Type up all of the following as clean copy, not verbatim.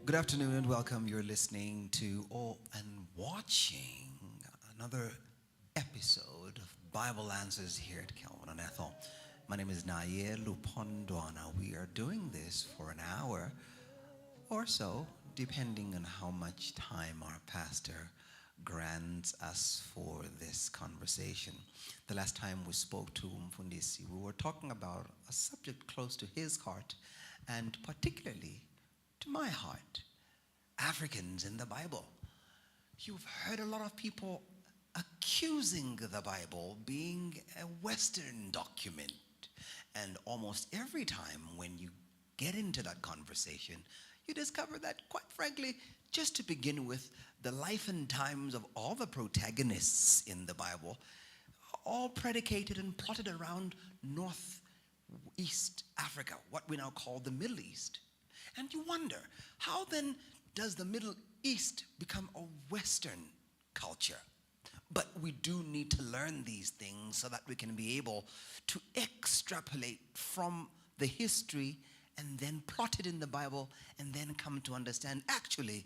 Good afternoon and welcome. You're listening to and watching another episode of Bible Answers here at Calvin and Ethel. My name is Nhlanhla Pondwana. We are doing this for an hour or so, depending on how much time our pastor grants us for this conversation. The last time we spoke to Mfundisi, we were talking about a subject close to his heart and particularly to my heart, Africans in the Bible. You've heard a lot of people accusing the Bible being a Western document. And almost every time when you get into that conversation, you discover that, quite frankly, just to begin with, the life and times of all the protagonists in the Bible, all predicated and plotted around Northeast Africa, what we now call the Middle East. And you wonder, how then does the Middle East become a Western culture? But we do need to learn these things so that we can be able to extrapolate from the history and then plot it in the Bible and then come to understand, actually,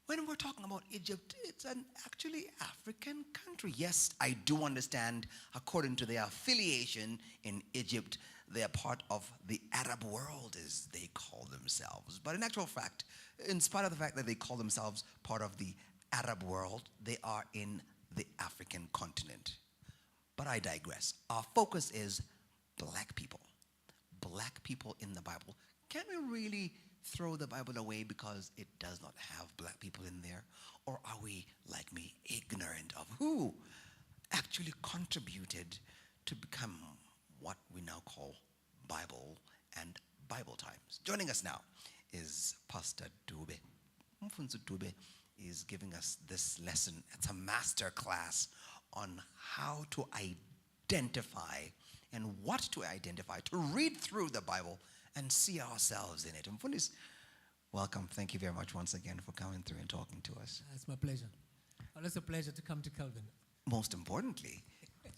when we're talking about Egypt, it's an actually African country. Yes, I do understand, according to their affiliation in Egypt, they are part of the Arab world, as they call themselves. But in actual fact, in spite of the fact that they call themselves part of the Arab world, they are in the African continent. But I digress. Our focus is black people. Black people in the Bible. Can we really throw the Bible away because it does not have black people in there? Or are we, like me, ignorant of who actually contributed to become what we now call Bible and Bible times? Joining us now is Pastor Dube. Mfunzo Dube is giving us this lesson. It's a master class on how to identify and what to identify, to read through the Bible and see ourselves in it. Mfundisi, welcome. Thank you very much once again for coming through and talking to us. It's my pleasure. Well, it's a pleasure to come to Calvin. Most importantly,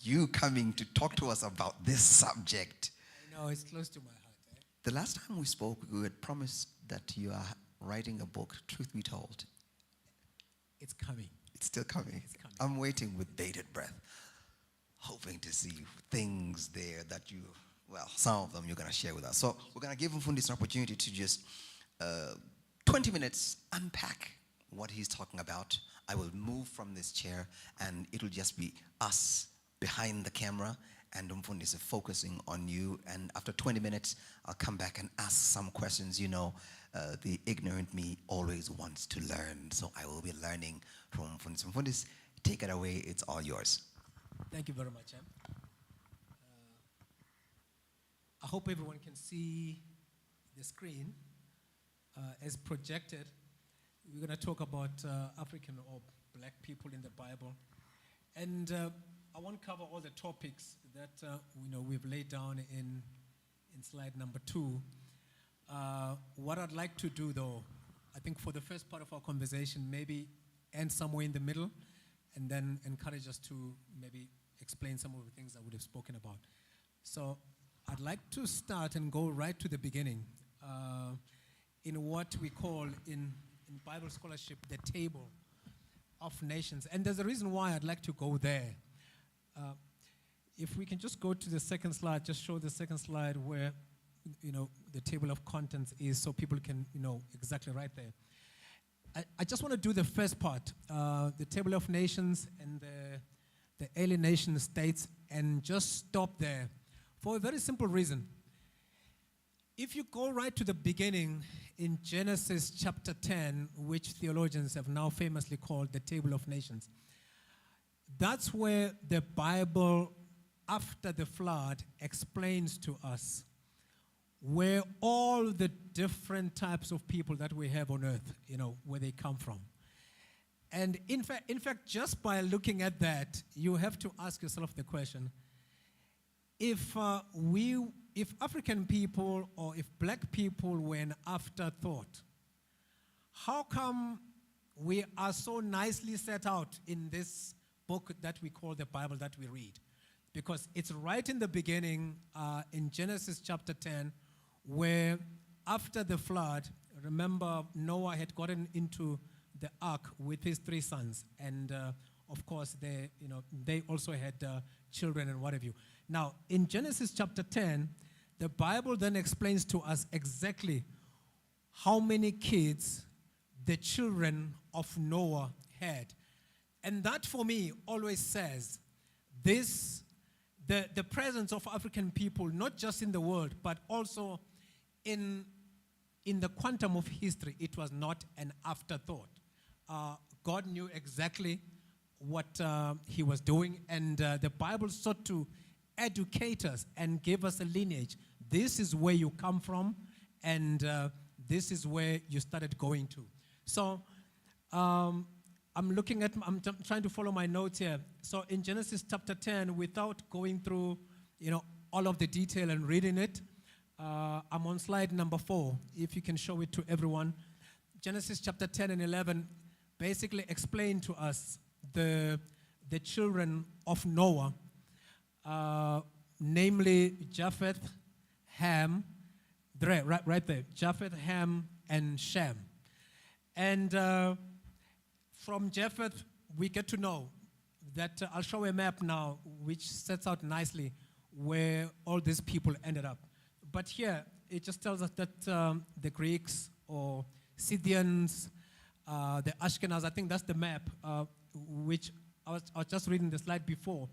you coming to talk to us about this subject. I know, it's close to my heart. The last time we spoke, we had promised that you are writing a book, truth be told. It's coming. It's still coming. It's coming. I'm waiting with bated breath, hoping to see things there that you, well, some of them you're going to share with us. So we're going to give Mfundisi an opportunity to just 20 minutes unpack what he's talking about. I will move from this chair and it'll just be us behind the camera and Mfundisi focusing on you. And after 20 minutes, I'll come back and ask some questions. You know, the ignorant me always wants to learn. So I will be learning from Mfundisi. Mfundisi, take it away. It's all yours. Thank you very much. I hope everyone can see the screen as projected. We're going to talk about African or black people in the Bible. And I won't cover all the topics that we've laid down in slide number 2. What I'd like to do, though, I think for the first part of our conversation, maybe end somewhere in the middle, and then encourage us to maybe explain some of the things I would have spoken about. So I'd like to start and go right to the beginning in what we call in Bible scholarship the table of nations. And there's a reason why I'd like to go there. If we can just go to the second slide, just show the second slide where the table of contents is, so people can exactly right there. I just want to do the first part, the table of nations and the early nation states, and just stop there for a very simple reason. If you go right to the beginning in Genesis chapter 10, which theologians have now famously called the table of nations, that's where the Bible, after the flood, explains to us where all the different types of people that we have on earth, where they come from. And in fact, just by looking at that, you have to ask yourself the question, if African people or if black people were an afterthought, how come we are so nicely set out in this book that we call the Bible that we read? Because it's right in the beginning in Genesis chapter 10, where after the flood, remember Noah had gotten into the ark with his 3 sons, and of course they also had children and what have you. Now, in Genesis chapter 10, the Bible then explains to us exactly how many kids the children of Noah had. And that for me always says this, the presence of African people, not just in the world, but also in the quantum of history, it was not an afterthought. God knew exactly what he was doing, and the Bible sought to educate us and give us a lineage. This is where you come from, and this is where you started going to. So I'm trying to follow my notes here. So in Genesis chapter 10, without going through, all of the detail and reading it, I'm on slide number 4, if you can show it to everyone. Genesis chapter 10 and 11 basically explain to us the children of Noah, namely Japheth, Ham, right there, Japheth, Ham, and Shem. And from Japheth, we get to know that I'll show a map now which sets out nicely where all these people ended up. But here, it just tells us that the Greeks or Scythians, the Ashkenaz, I think that's the map, which I was just reading the slide before.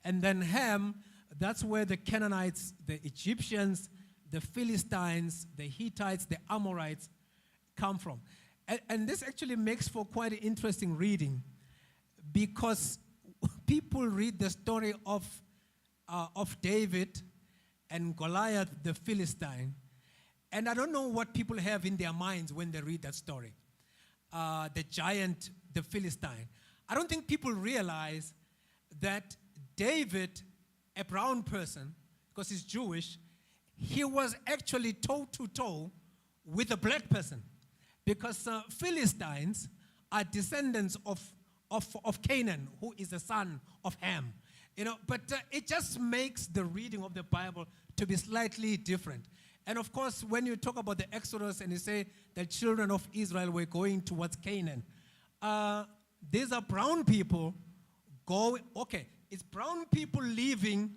And then Ham, that's where the Canaanites, the Egyptians, the Philistines, the Hittites, the Amorites come from. And this actually makes for quite an interesting reading, because people read the story of David and Goliath the Philistine, and I don't know what people have in their minds when they read that story. The giant, the Philistine. I don't think people realize that David, a brown person, because he's Jewish, he was actually toe-to-toe with a black person, because Philistines are descendants of Canaan, who is the son of Ham. But it just makes the reading of the Bible to be slightly different. And of course, when you talk about the Exodus and you say the children of Israel were going towards Canaan, these are brown people it's brown people leaving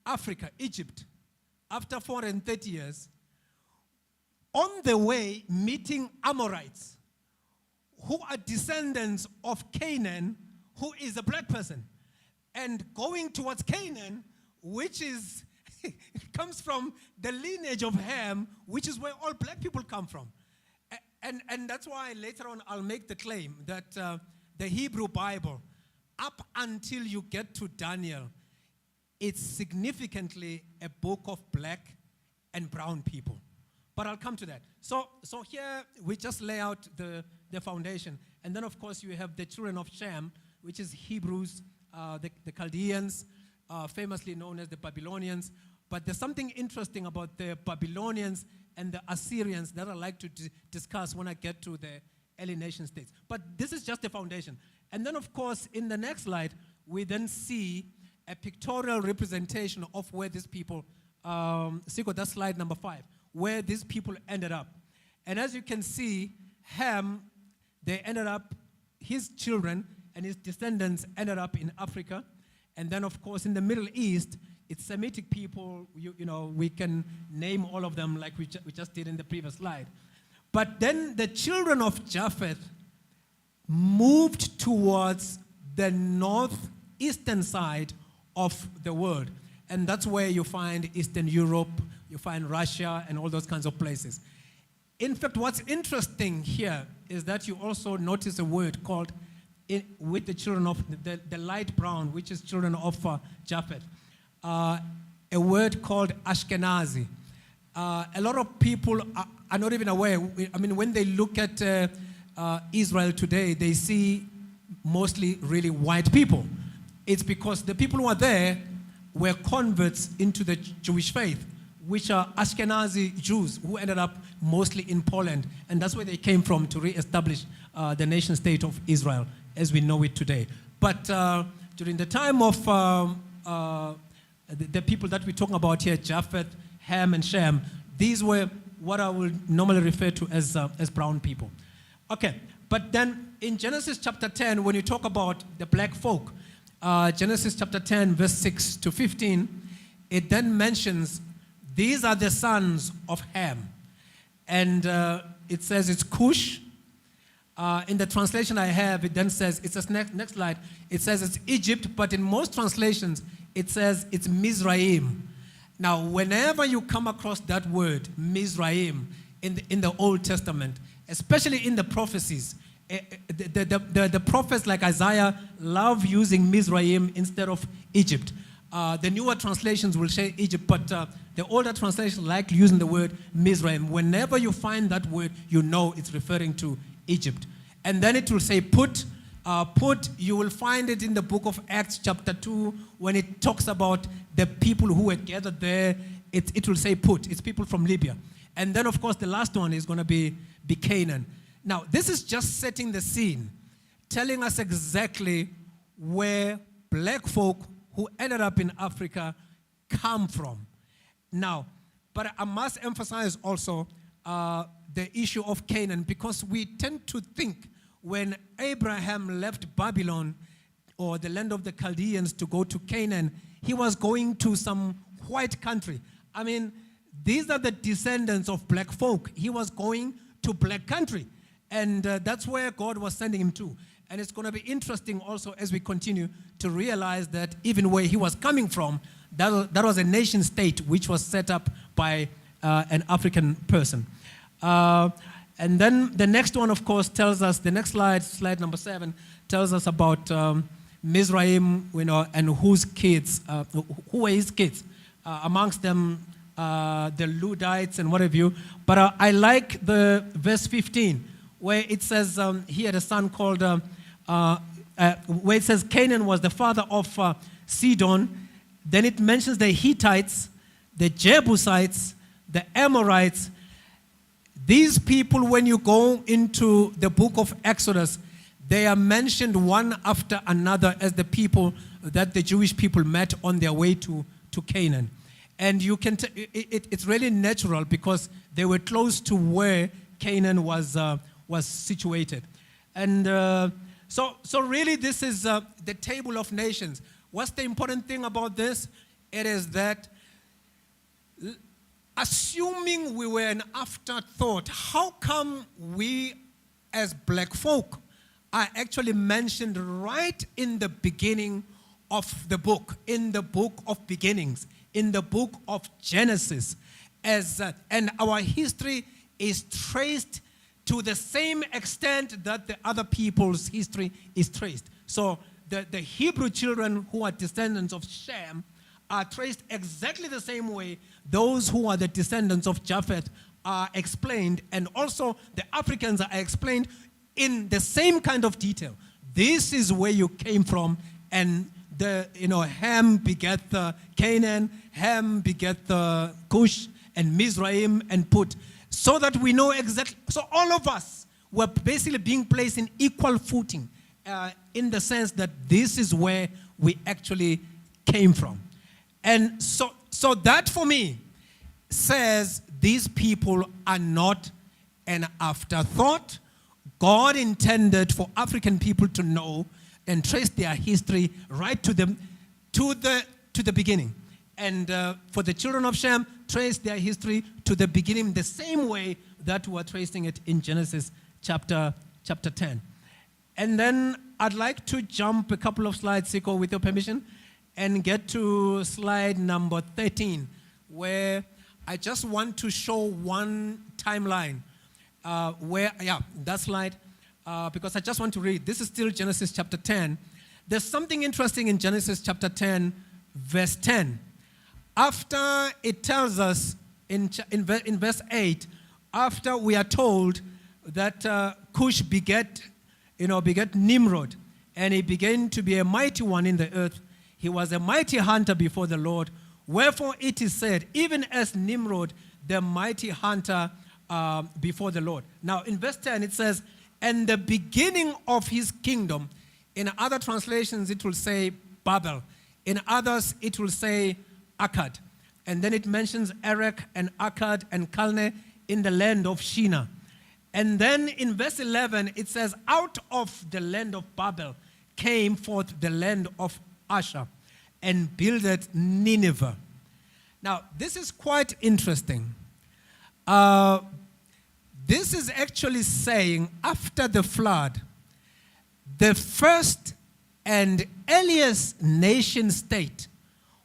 Africa, Egypt, after 430 years, on the way meeting Amorites, who are descendants of Canaan, who is a black person, and going towards Canaan, which is comes from the lineage of Ham, which is where all black people come from. And that's why later on I'll make the claim that the Hebrew Bible, up until you get to Daniel, it's significantly a book of black and brown people. But I'll come to that. So here we just lay out the foundation. And then, of course, you have the children of Shem, which is Hebrews, the Chaldeans, famously known as the Babylonians. But there's something interesting about the Babylonians and the Assyrians that I'd like to discuss when I get to the early nation states. But this is just the foundation. And then, of course, in the next slide, we then see a pictorial representation of where these people, Siko, that's slide number 5, where these people ended up. And as you can see, Ham, they ended up, his children and his descendants ended up in Africa. And then, of course, in the Middle East, it's Semitic people, we can name all of them like we just did in the previous slide. But then the children of Japheth moved towards the northeastern side of the world. And that's where you find Eastern Europe, you find Russia, and all those kinds of places. In fact, what's interesting here is that you also notice a word called, with the children of the light brown, which is children of Japheth, a word called Ashkenazi. A lot of people are not even aware. I mean, when they look at Israel today, they see mostly really white people. It's because the people who are there were converts into the Jewish faith, which are Ashkenazi Jews who ended up mostly in Poland. And that's where they came from to re-establish the nation state of Israel as we know it today. But during the time of the people that we're talking about here, Japheth, Ham, and Shem, these were what I will normally refer to as brown people. Okay, but then in Genesis chapter 10, when you talk about the black folk, Genesis chapter 10, verse 6 to 15, it then mentions these are the sons of Ham. And it says it's Cush. In the translation I have, it then says, it says next slide, it says it's Egypt, but in most translations, it says it's Mizraim. Now, whenever you come across that word, Mizraim, in the Old Testament, especially in the prophecies, the prophets like Isaiah love using Mizraim instead of Egypt. The newer translations will say Egypt, but the older translations like using the word Mizraim. Whenever you find that word, you know it's referring to Egypt. And then it will say put. Put, you will find it in the book of Acts chapter 2 when it talks about the people who were gathered there. It will say put. It's people from Libya. And then, of course, the last one is going to be Canaan. Now, this is just setting the scene, telling us exactly where black folk who ended up in Africa come from. Now, but I must emphasize also the issue of Canaan, because we tend to think when Abraham left Babylon or the land of the Chaldeans to go to Canaan, he was going to some white country. I mean, these are the descendants of black folk. He was going to black country. And that's where God was sending him to. And it's going to be interesting also as we continue to realize that even where he was coming from, that was a nation state which was set up by an African person. And then the next one, of course, tells us, the next slide number 7, tells us about Mizraim, and whose kids, who were his kids. Amongst them, the Ludites and what have you. But I like the verse 15, where it says he had a son called, where it says Canaan was the father of Sidon. Then it mentions the Hittites, the Jebusites, the Amorites. These people, when you go into the book of Exodus, they are mentioned one after another as the people that the Jewish people met on their way to Canaan. And you can it's really natural because they were close to where Canaan was situated. And so really this is the table of nations. What's the important thing about this? It is that assuming we were an afterthought, how come we as black folk are actually mentioned right in the beginning of the book, in the book of beginnings, in the book of Genesis, and our history is traced to the same extent that the other people's history is traced. So the Hebrew children who are descendants of Shem are traced exactly the same way those who are the descendants of Japheth are explained, and also the Africans are explained in the same kind of detail. This is where you came from, and Ham begat Canaan, Ham begat Cush, and Mizraim, and Put, so that we know exactly. So all of us were basically being placed in equal footing, in the sense that this is where we actually came from. And so that for me says these people are not an afterthought. God intended for African people to know and trace their history right to the beginning. And for the children of Shem, trace their history to the beginning the same way that we're tracing it in Genesis chapter 10. And then I'd like to jump a couple of slides, Siko, with your permission, and get to slide number 13, where I just want to show one timeline that slide, because I just want to read. This is still Genesis chapter 10. There's something interesting in Genesis chapter 10, verse 10. After it tells us in verse 8, after we are told that Cush beget Nimrod, and he began to be a mighty one in the earth. He was a mighty hunter before the Lord. Wherefore it is said, even as Nimrod, the mighty hunter before the Lord. Now in verse 10 it says, and the beginning of his kingdom. In other translations it will say Babel. In others it will say Akkad. And then it mentions Erech and Akkad and Calneh in the land of Shinar. And then in verse 11, it says, out of the land of Babel came forth the land of Asher and builded Nineveh. Now, this is quite interesting. This is actually saying after the flood, the first and earliest nation state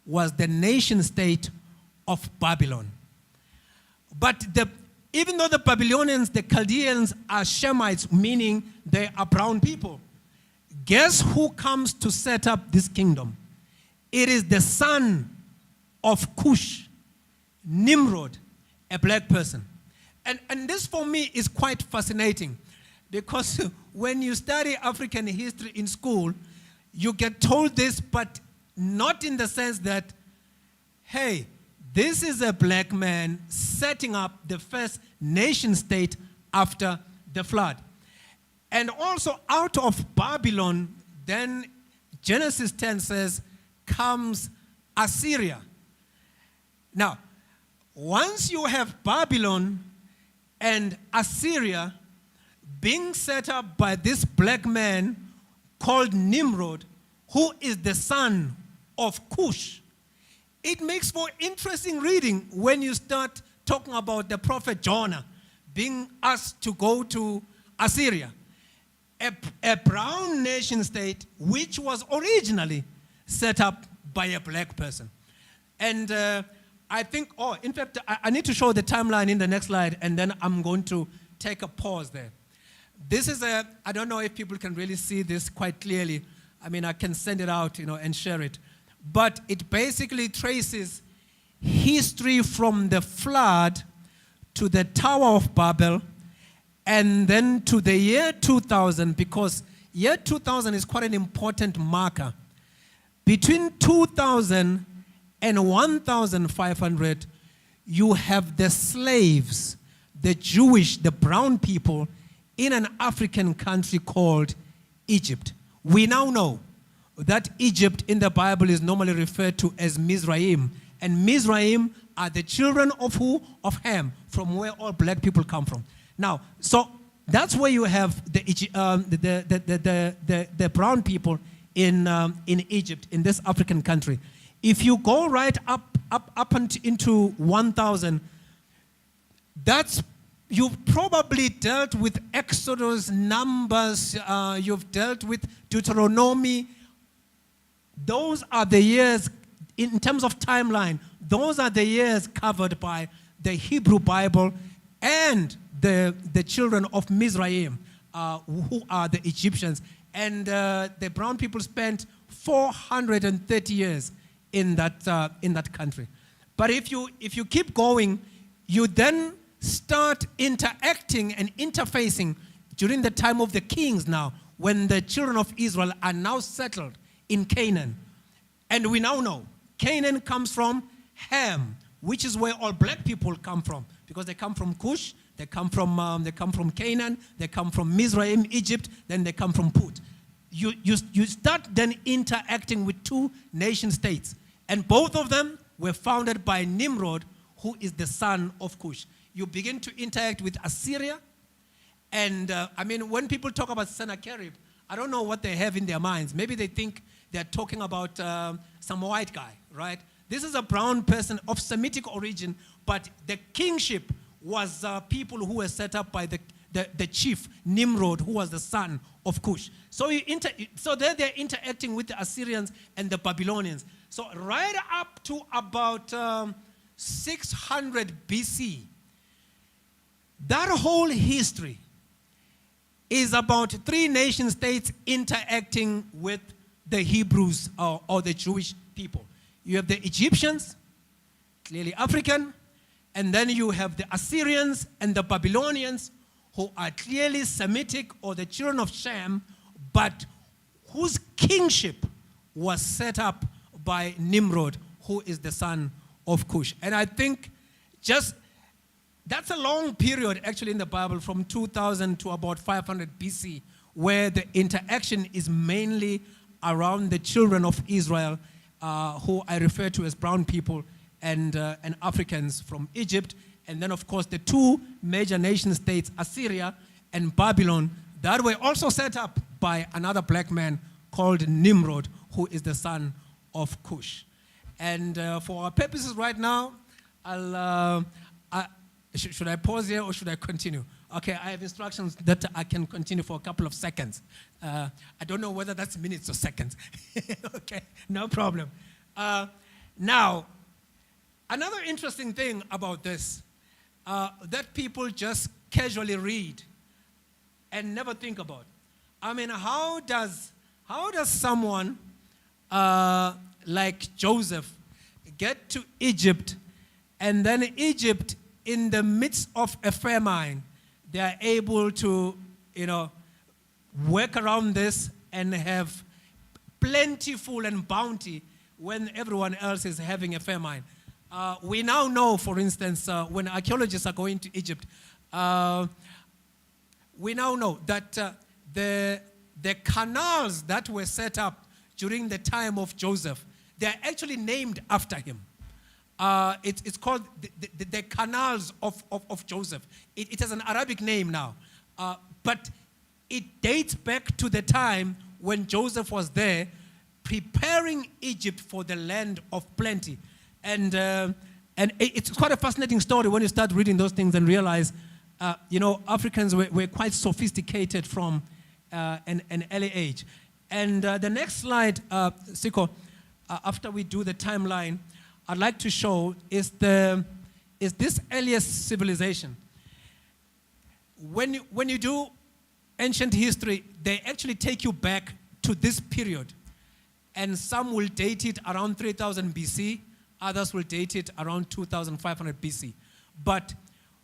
was the nation state of Babylon. But even though the Babylonians, the Chaldeans, are Shemites, meaning they are brown people, guess who comes to set up this kingdom? It is the son of Cush, Nimrod, a black person. And this for me is quite fascinating, because when you study African history in school, you get told this, but not in the sense that, hey, this is a black man setting up the first nation state after the flood. And also out of Babylon, then Genesis 10 says, comes Assyria. Now, once you have Babylon and Assyria being set up by this black man called Nimrod, who is the son of Cush, it makes for interesting reading when you start talking about the prophet Jonah being asked to go to Assyria, a brown nation state which was originally set up by a black person. And I think, in fact, I need to show the timeline in the next slide, and then I'm going to take a pause there. This is I don't know if people can really see this quite clearly. I mean, I can send it out, and share it. But it basically traces history from the flood to the Tower of Babel, and then to the year 2000, because year 2000 is quite an important marker. Between 2000 and 1500, you have the slaves, the Jewish, the brown people, in an African country called Egypt. We now know that Egypt in the Bible is normally referred to as Mizraim. And Mizraim are the children of who? Of Ham, from where all black people come from. Now, so that's where you have the brown people in Egypt, in this African country. If you go right up into 1000, you've probably dealt with Exodus, Numbers, you've dealt with Deuteronomy. Those are the years, in terms of timeline, those are the years covered by the Hebrew Bible and the children of Mizraim, who are the Egyptians. And the brown people spent 430 years in that country. But if you keep going, you then start interacting and interfacing during the time of the kings now, when the children of Israel are now settled in Canaan. And we now know Canaan comes from Ham, which is where all black people come from, because they come from Cush, they come from Canaan, they come from Mizraim, Egypt, then they come from Put. You start then interacting with two nation states, and both of them were founded by Nimrod, who is the son of Cush. You begin to interact with Assyria, and when people talk about Sennacherib, I don't know what they have in their minds. Maybe they think they're talking about some white guy, right? This is a brown person of Semitic origin, but the kingship was people who were set up by the chief, Nimrod, who was the son of Cush. So there they're interacting with the Assyrians and the Babylonians. So right up to about 600 BC, that whole history is about three nation states interacting with the Hebrews or the Jewish people. You have the Egyptians, clearly African, and then you have the Assyrians and the Babylonians, who are clearly Semitic or the children of Shem, but whose kingship was set up by Nimrod, who is the son of Cush. And I think that's a long period actually in the Bible, from 2000 to about 500 BC, where the interaction is mainly around the children of Israel, who I refer to as brown people, and Africans from Egypt, And then, of course, the two major nation states, Assyria and Babylon, that were also set up by another black man called Nimrod, who is the son of Cush. And for our purposes right now, should I pause here or should I continue? Okay, I have instructions that I can continue for a couple of seconds. I don't know whether that's minutes or seconds. Okay, no problem. Now, another interesting thing about this, that people just casually read and never think about. I mean, how does someone like Joseph get to Egypt, and then Egypt, in the midst of a famine, they are able to, work around this and have plentiful and bounty when everyone else is having a famine. We now know, for instance, when archaeologists are going to Egypt, we now know that the canals that were set up during the time of Joseph, they're actually named after him. It's called the canals of Joseph. It has an Arabic name now. But it dates back to the time when Joseph was there preparing Egypt for the land of plenty. And it's quite a fascinating story when you start reading those things and realize, Africans were quite sophisticated from an early age. And the next slide, Siko, after we do the timeline, I'd like to show is this earliest civilization. When you do ancient history, they actually take you back to this period. And some will date it around 3000 BC, others will date it around 2500 BC. But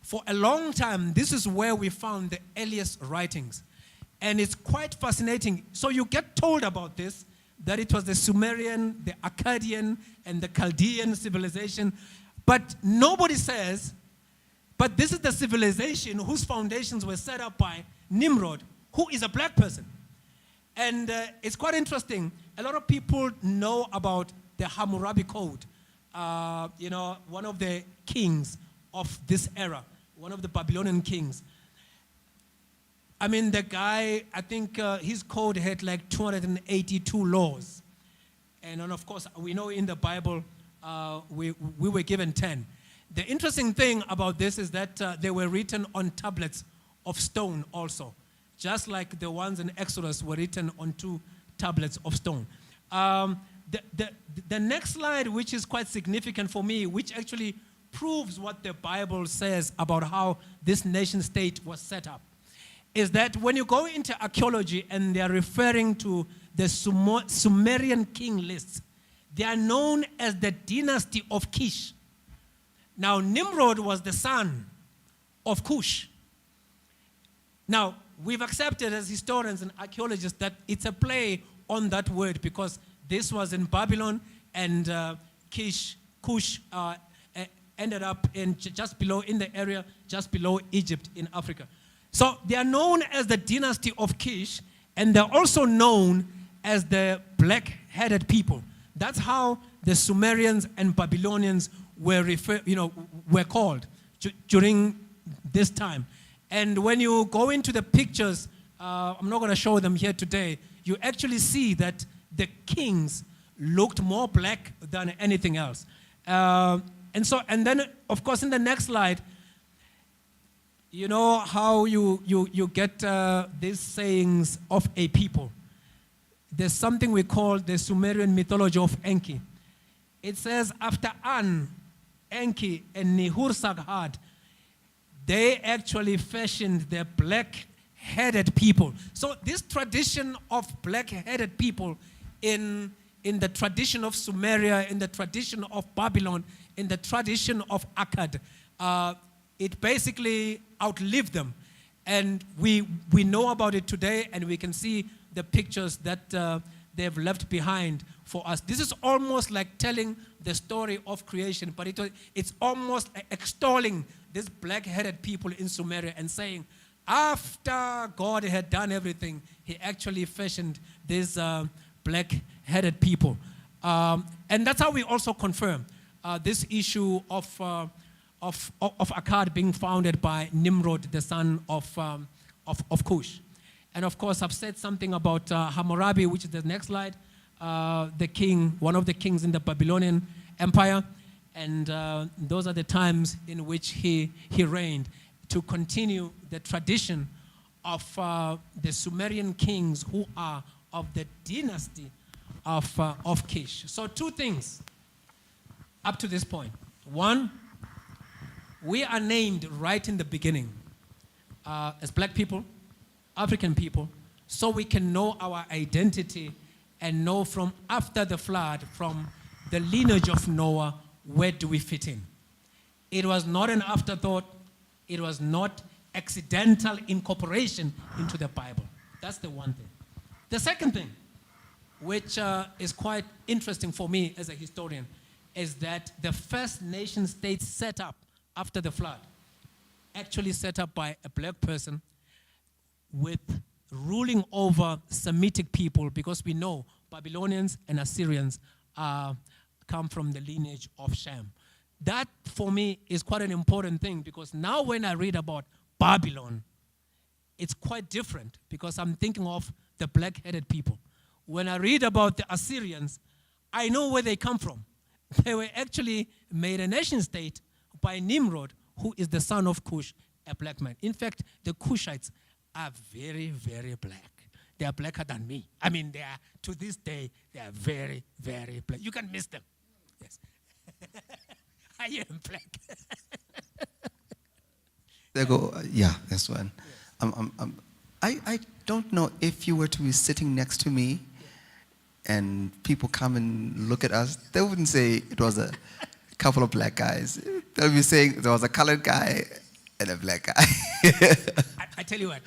for a long time, this is where we found the earliest writings. And it's quite fascinating. So you get told about this, that it was the Sumerian, the Akkadian, and the Chaldean civilization. But nobody says, but this is the civilization whose foundations were set up by Nimrod, who is a black person. And it's quite interesting. A lot of people know about the Hammurabi Code, one of the kings of this era, one of the Babylonian kings. I mean, the guy, I think his code had like 282 laws. And then, of course, we know in the Bible, we were given 10. The interesting thing about this is that they were written on tablets of stone also, just like the ones in Exodus were written on 2 tablets of stone. The next slide, which is quite significant for me, which actually proves what the Bible says about how this nation state was set up, is that when you go into archaeology and they are referring to the Sumerian king lists, they are known as the dynasty of Kish. Now, Nimrod was the son of Cush. Now, we've accepted as historians and archaeologists that it's a play on that word because this was in Babylon and Cush ended up just below, in the area just below Egypt in Africa. So they are known as the dynasty of Kish, and they're also known as the black-headed people. That's how the Sumerians and Babylonians were called during this time. And when you go into the pictures, I'm not going to show them here today, you actually see that the kings looked more black than anything else. And then, of course, in the next slide, you know how you get these sayings of a people. There's something we call the Sumerian mythology of Enki. It says, after An, Enki, and Nihur-Saghad, they actually fashioned the black-headed people. So this tradition of black-headed people in the tradition of Sumeria, in the tradition of Babylon, in the tradition of Akkad, it basically outlived them. And we know about it today, and we can see the pictures that they've left behind for us. This is almost like telling the story of creation, but it's almost extolling these black-headed people in Sumeria and saying, after God had done everything, he actually fashioned these black-headed people. And that's how we also confirm this issue of of Akkad being founded by Nimrod, the son of Cush. And of course, I've said something about Hammurabi, which is the next slide, the king, one of the kings in the Babylonian Empire. And those are the times in which he reigned to continue the tradition of the Sumerian kings who are of the dynasty of Kish. So two things up to this point. One, we are named right in the beginning as black people, African people, so we can know our identity and know from after the flood, from the lineage of Noah, where do we fit in. It was not an afterthought. It was not accidental incorporation into the Bible. That's the one thing. The second thing, which is quite interesting for me as a historian, is that the first nation state set up after the flood, actually set up by a black person with ruling over Semitic people, because we know Babylonians and Assyrians come from the lineage of Shem. That, for me, is quite an important thing, because now when I read about Babylon, it's quite different, because I'm thinking of the black-headed people. When I read about the Assyrians, I know where they come from. They were actually made a nation state by Nimrod, who is the son of Cush, a black man. In fact, the Cushites are very, very black. They are blacker than me. I mean, they are, to this day, they are very, very black. You can miss them. Yes. I am black. They go, yeah, that's one. I don't know if you were to be sitting next to me and people come and look at us, they wouldn't say it was a couple of black guys. They'll be saying there was a colored guy and a black guy. I tell you what,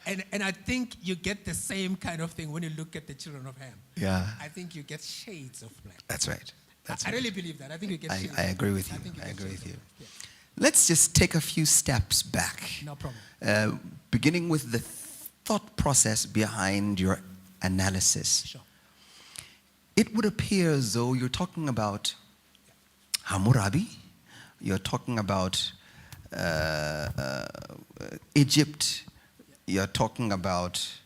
and I think you get the same kind of thing when you look at the children of Ham. Yeah. I think you get shades of black. That's right. I really believe that. I think you get shades. I agree with you. I agree with you. Yeah. Let's just take a few steps back. No problem. Beginning with the thought process behind your analysis. Sure. It would appear as though you're talking about Hammurabi, you're talking about Egypt, you're talking about,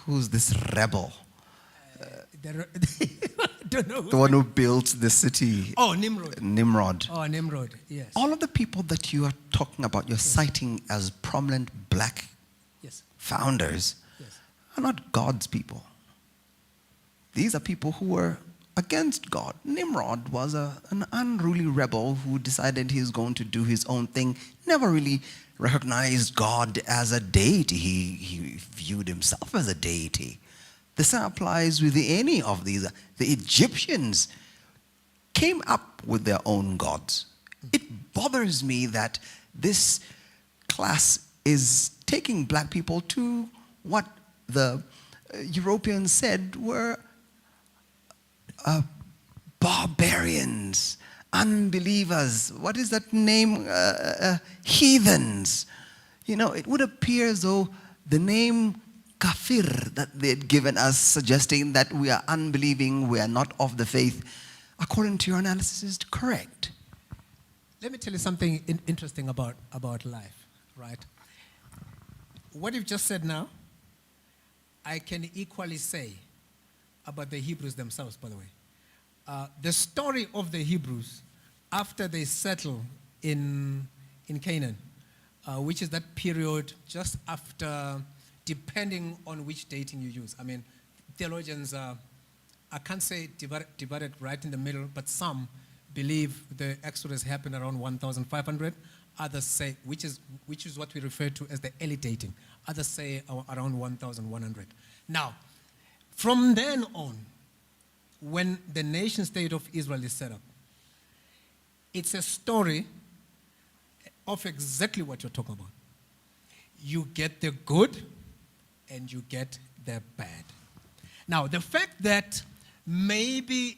who's this rebel? Don't know. The one who built the city. Oh, Nimrod. Nimrod. Oh, Nimrod, yes. All of the people that you are talking about, you're citing as prominent black founders, are not God's people. These are people who were against God. Nimrod was an unruly rebel who decided he was going to do his own thing, never really recognized God as a deity. He viewed himself as a deity. The same applies with any of these. The Egyptians came up with their own gods. It bothers me that this class is taking black people to what the Europeans said were barbarians, unbelievers. What is that name? Heathens. You know, it would appear as though the name kafir that they'd given us, suggesting that we are unbelieving, we are not of the faith, according to your analysis, is correct. Let me tell you something interesting about life, right? What you've just said now, I can equally say about the Hebrews themselves, by the way. The story of the Hebrews after they settle in Canaan, which is that period just after, depending on which dating you use. I mean, theologians, I can't say divided right in the middle, but some believe the Exodus happened around 1,500. Others say, which is what we refer to as the early dating. Others say around 1,100. Now, from then on, when the nation state of Israel is set up, it's a story of exactly what you're talking about. You get the good and you get the bad. Now, the fact that maybe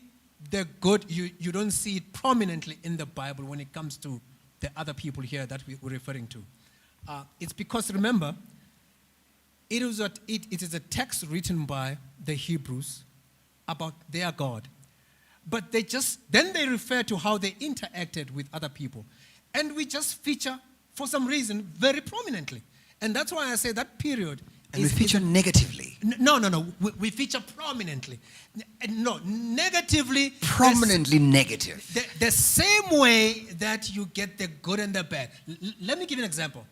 the good, you don't see it prominently in the Bible when it comes to the other people here that we're referring to, it's because, remember, it is a text written by the Hebrews about their God. but then they refer to how they interacted with other people. And we just feature, for some reason, very prominently. And that's why I say that period. And we feature negatively. No. We feature prominently. No, negatively. Prominently negative. The same way that you get the good and the bad. Let me give you an example.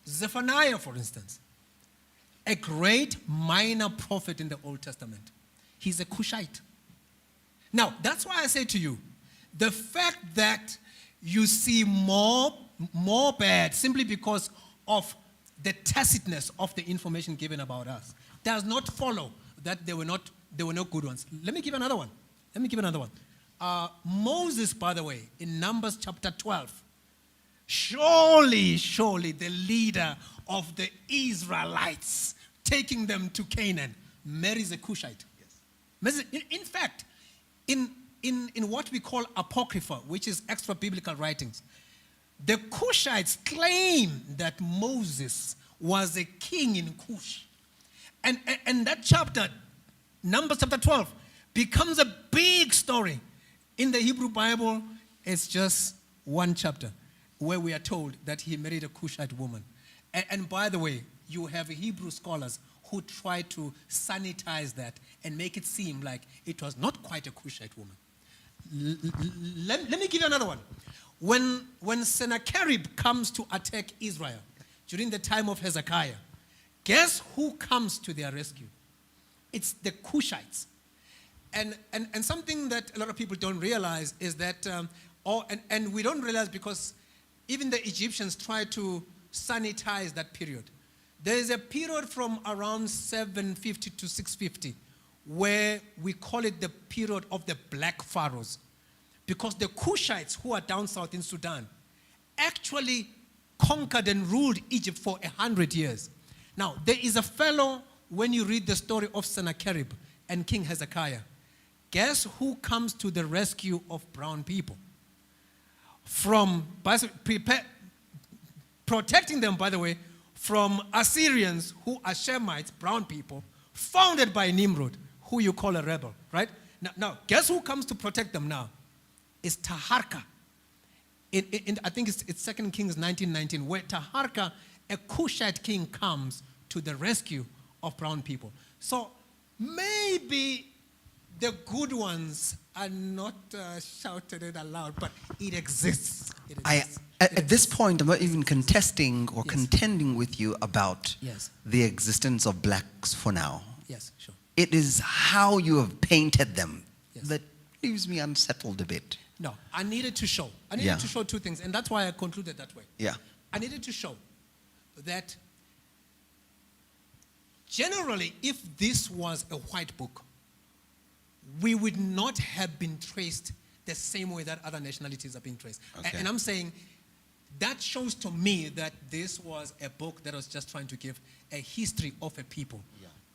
Zephaniah, for instance, a great minor prophet in the Old Testament. He's a Cushite. Now, that's why I say to you, the fact that you see more bad simply because of the tacitness of the information given about us does not follow that there were no good ones. Let me give another one. Moses, by the way, in Numbers chapter 12, surely the leader of the Israelites taking them to Canaan marries a Cushite. Yes. In fact, in what we call Apocrypha, which is extra biblical writings, the Cushites claim that Moses was a king in Cush. And that chapter, Numbers chapter 12, becomes a big story. In the Hebrew Bible, it's just one chapter where we are told that he married a Cushite woman. And by the way, you have Hebrew scholars who try to sanitize that and make it seem like it was not quite a Cushite woman. Let me give you another one. When Sennacherib comes to attack Israel during the time of Hezekiah, guess who comes to their rescue? It's the Cushites. And something that a lot of people don't realize is that, and we don't realize because even the Egyptians tried to sanitize that period. There is a period from around 750 to 650 where we call it the period of the black pharaohs. Because the Cushites, who are down south in Sudan, actually conquered and ruled Egypt for 100 years. Now, there is a fellow, when you read the story of Sennacherib and King Hezekiah, guess who comes to the rescue of brown people? Protecting them, by the way, from Assyrians, who are Shemites, brown people, founded by Nimrod, who you call a rebel, right? Now, guess who comes to protect them now? Is Taharka. I think it's 2 Kings 19:19, where Taharka, a Cushite king, comes to the rescue of brown people. So maybe the good ones are not shouted it aloud, but it exists. At this point, I'm not even contesting or contending with you about the existence of blacks for now. Yes, sure. It is how you have painted them that leaves me unsettled a bit. No, I needed to show. I needed to show two things, and that's why I concluded that way. Yeah. I needed to show that generally, if this was a white book, we would not have been traced the same way that other nationalities are being traced. Okay. And I'm saying that shows to me that this was a book that was just trying to give a history of a people,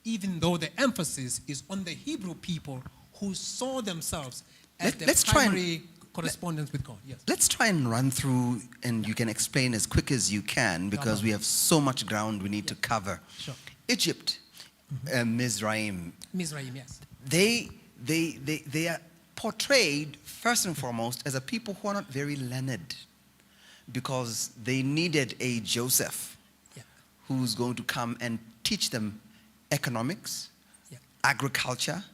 even though the emphasis is on the Hebrew people who saw themselves as the primary correspondence with God. Yes. Let's try and run through, and you can explain as quick as you can, because we have so much ground we need to cover. Sure. Egypt, Mizraim. Mizraim, yes. They are portrayed, first and foremost, as a people who are not very learned, because they needed a Joseph who's going to come and teach them economics, agriculture,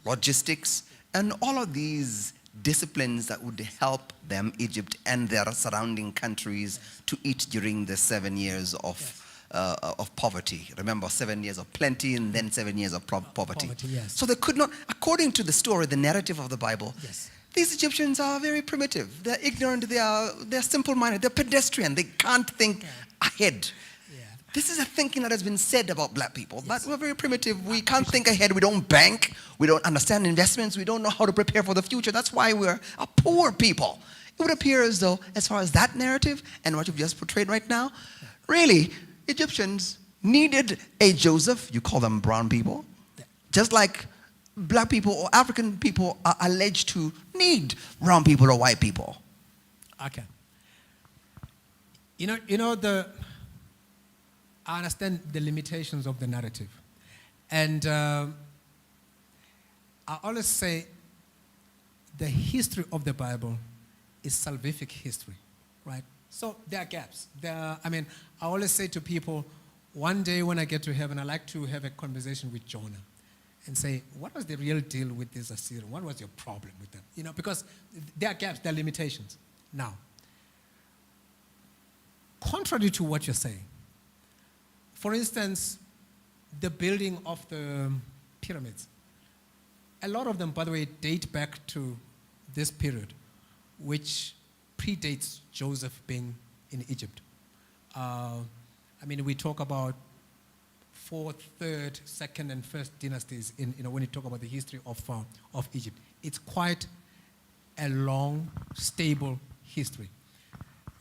logistics, and all of these disciplines that would help them, Egypt and their surrounding countries, to eat during the 7 years of poverty. Remember, 7 years of plenty and then 7 years of poverty. So they could not, according to the story, the narrative of the Bible, these Egyptians are very primitive. They're ignorant, they're simple-minded, they're pedestrian, they can't think ahead. This is a thinking that has been said about black people. But we're very primitive. We can't think ahead. We don't bank. We don't understand investments. We don't know how to prepare for the future. That's why we're a poor people. It would appear as though, as far as that narrative and what you've just portrayed right now, really, Egyptians needed a Joseph. You call them brown people. Just like black people or African people are alleged to need brown people or white people. Okay. I understand the limitations of the narrative. And I always say the history of the Bible is salvific history, right? So there are gaps. I always say to people, one day when I get to heaven, I like to have a conversation with Jonah and say, what was the real deal with this Assyrian? What was your problem with them? Because there are gaps, there are limitations. Now, contrary to what you're saying, for instance, the building of the pyramids, a lot of them, by the way, date back to this period, which predates Joseph being in Egypt. We talk about 4th, 3rd, 2nd, and 1st dynasties when you talk about the history of Egypt. It's quite a long, stable history.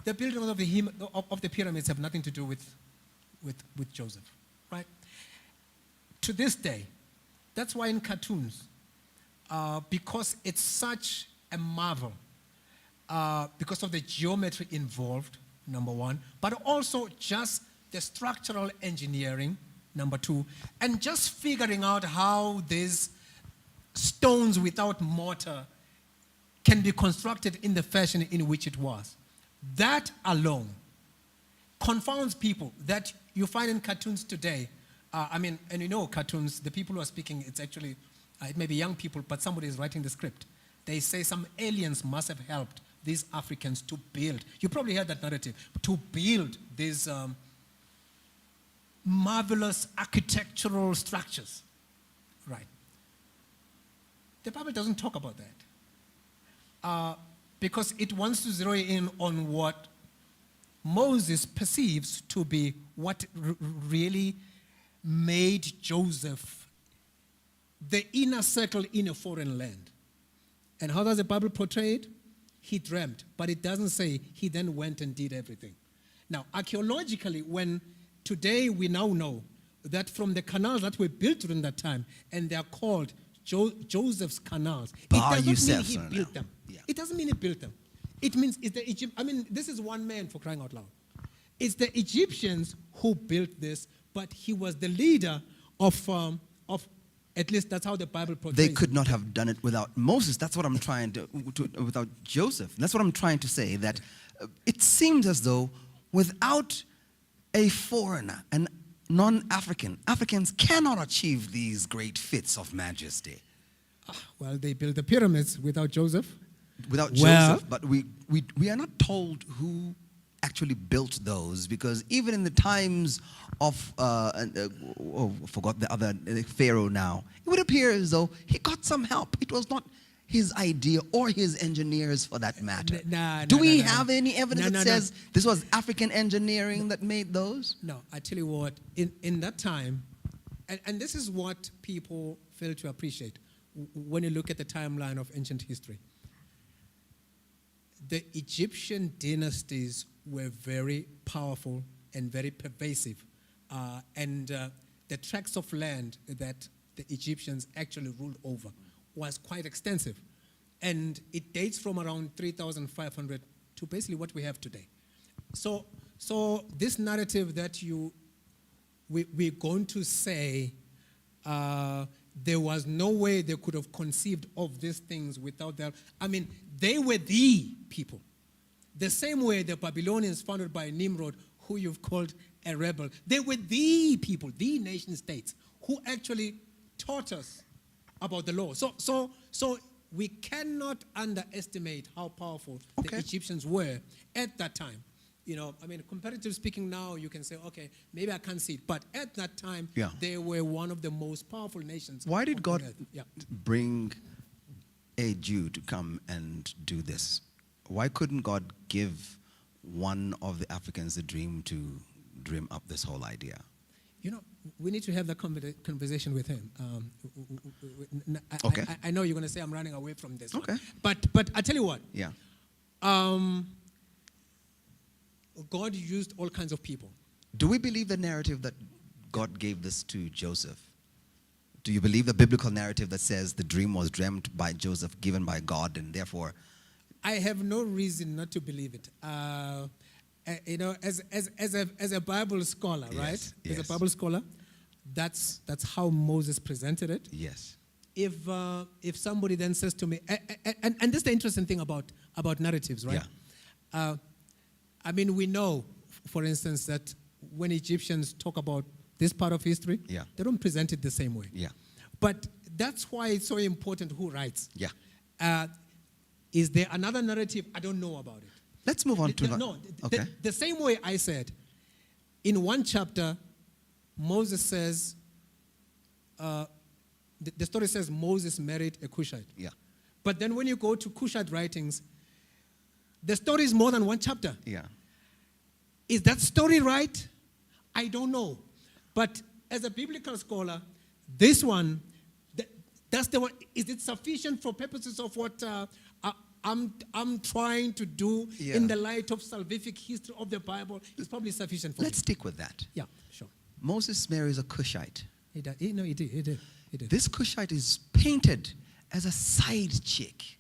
The building of the pyramids have nothing to do with Joseph, right? To this day, that's why in cartoons, because it's such a marvel, because of the geometry involved, number one, but also just the structural engineering, number two, and just figuring out how these stones without mortar can be constructed in the fashion in which it was. That alone confounds people that you find in cartoons today. Cartoons, the people who are speaking, it's actually, it may be young people, but somebody is writing the script. They say some aliens must have helped these Africans to build. You probably heard that narrative, to build these marvelous architectural structures. Right. The Bible doesn't talk about that. Because it wants to zero in on what Moses perceives to be what really made Joseph the inner circle in a foreign land. And how does the Bible portray it? He dreamt, but it doesn't say he then went and did everything. Now, archaeologically, when today we now know that from the canals that were built during that time, and they are called Joseph's canals, it doesn't mean he built them. Yeah. It doesn't mean he built them. It means it's the Egypt. This is one man, for crying out loud. It's the Egyptians who built this, but he was the leader of at least that's how the Bible portrays. They could not have done it without Moses. That's what I'm trying to without Joseph. That's what I'm trying to say, that it seems as though without a foreigner, an non-African, Africans cannot achieve these great feats of majesty. Well, they built the pyramids without Joseph. Without Joseph, but we are not told who actually built those, because even in the times of, forgot the other Pharaoh now, it would appear as though he got some help. It was not his idea or his engineers for that matter. Do we have any evidence that says this was African engineering that made those? No, I tell you what, in that time, and this is what people fail to appreciate when you look at the timeline of ancient history. The Egyptian dynasties were very powerful and very pervasive. The tracts of land that the Egyptians actually ruled over was quite extensive. And it dates from around 3,500 to basically what we have today. So this narrative that we're going to say there was no way they could have conceived of these things without them. They were the people. The same way the Babylonians founded by Nimrod, who you've called a rebel, they were the people, the nation states, who actually taught us about the law. So we cannot underestimate how powerful the Egyptians were at that time. Comparatively speaking now, you can say, okay, maybe I can't see it. But at that time, they were one of the most powerful nations. Why did God bring a Jew to come and do this? Why couldn't God give one of the Africans the dream to dream up this whole idea? We need to have that conversation with him. I know you're going to say I'm running away from this. Okay. But I tell you what. Yeah. God used all kinds of people. Do we believe the narrative that God gave this to Joseph? Do you believe the biblical narrative that says the dream was dreamt by Joseph, given by God, and therefore... I have no reason not to believe it. As a Bible scholar, right? Yes. As a Bible scholar, that's how Moses presented it. Yes. if somebody then says to me, and this is the interesting thing about narratives, right? Yeah. I mean, we know, for instance, that when Egyptians talk about this part of history, Yeah. they don't present it the same way. Yeah. But that's why it's so important who writes. Yeah. Is there another narrative? I don't know about it. Let's move on to Okay. The same way I said, in one chapter, Moses says, the story says Moses married a Cushite. Yeah. But then when you go to Cushite writings, the story is more than one chapter. Yeah. Is that story right? I don't know. But as a biblical scholar, this one, that's the one. Is it sufficient for purposes of what I'm trying to do in the light of salvific history of the Bible? It's probably sufficient for Let's stick with that. Yeah, sure. Moses marries a Cushite. He did. This Cushite is painted as a side chick.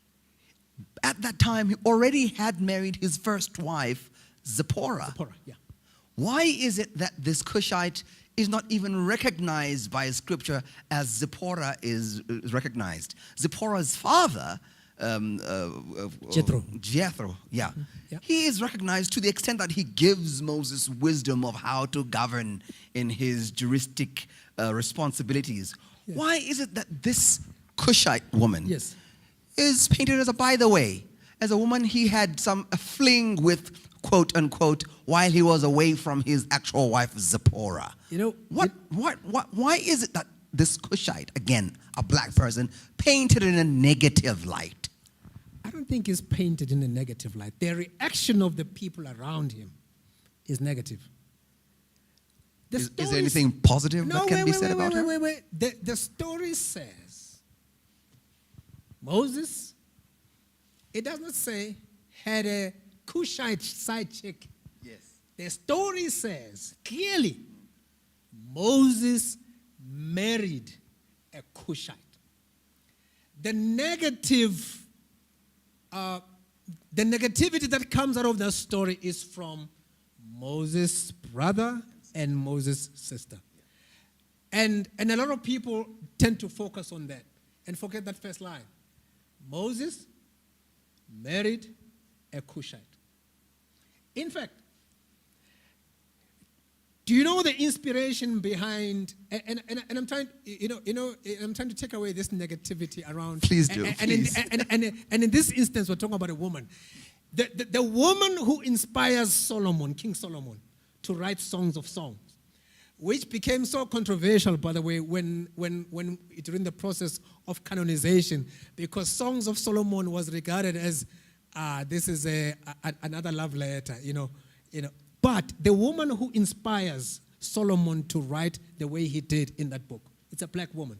At that time, he already had married his first wife, Zipporah. Yeah. Why is it that this Cushite is not even recognized by Scripture as Zipporah is recognized? Zipporah's father, Jethro, yeah. Yeah. He is recognized to the extent that he gives Moses wisdom of how to govern in his juristic responsibilities. Yes. Why is it that this Cushite woman Yes. is painted as a by the way, as a woman he had a fling with, quote unquote, while he was away from his actual wife Zipporah? Why is it that this Cushite, again, a black person, painted in a negative light? I don't think it's painted in a negative light. The reaction of the people around him is negative. Is there anything positive that can be said about her? Wait. The story says Moses, it does not say, had a Cushite side chick. Yes. The story says clearly Moses married a Cushite. The negativity that comes out of that story is from Moses' brother and Moses' sister. And a lot of people tend to focus on that and forget that first line. Moses married a Cushite. In fact, do you know the inspiration behind? And I'm trying, I'm trying to take away this negativity around. Please do. And in this instance, we're talking about a woman. The woman who inspires Solomon, King Solomon, to write songs of songs, which became so controversial, by the way, when during the process of canonization, because Songs of Solomon was regarded as this is another love letter, But the woman who inspires Solomon to write the way he did in that book, it's a black woman.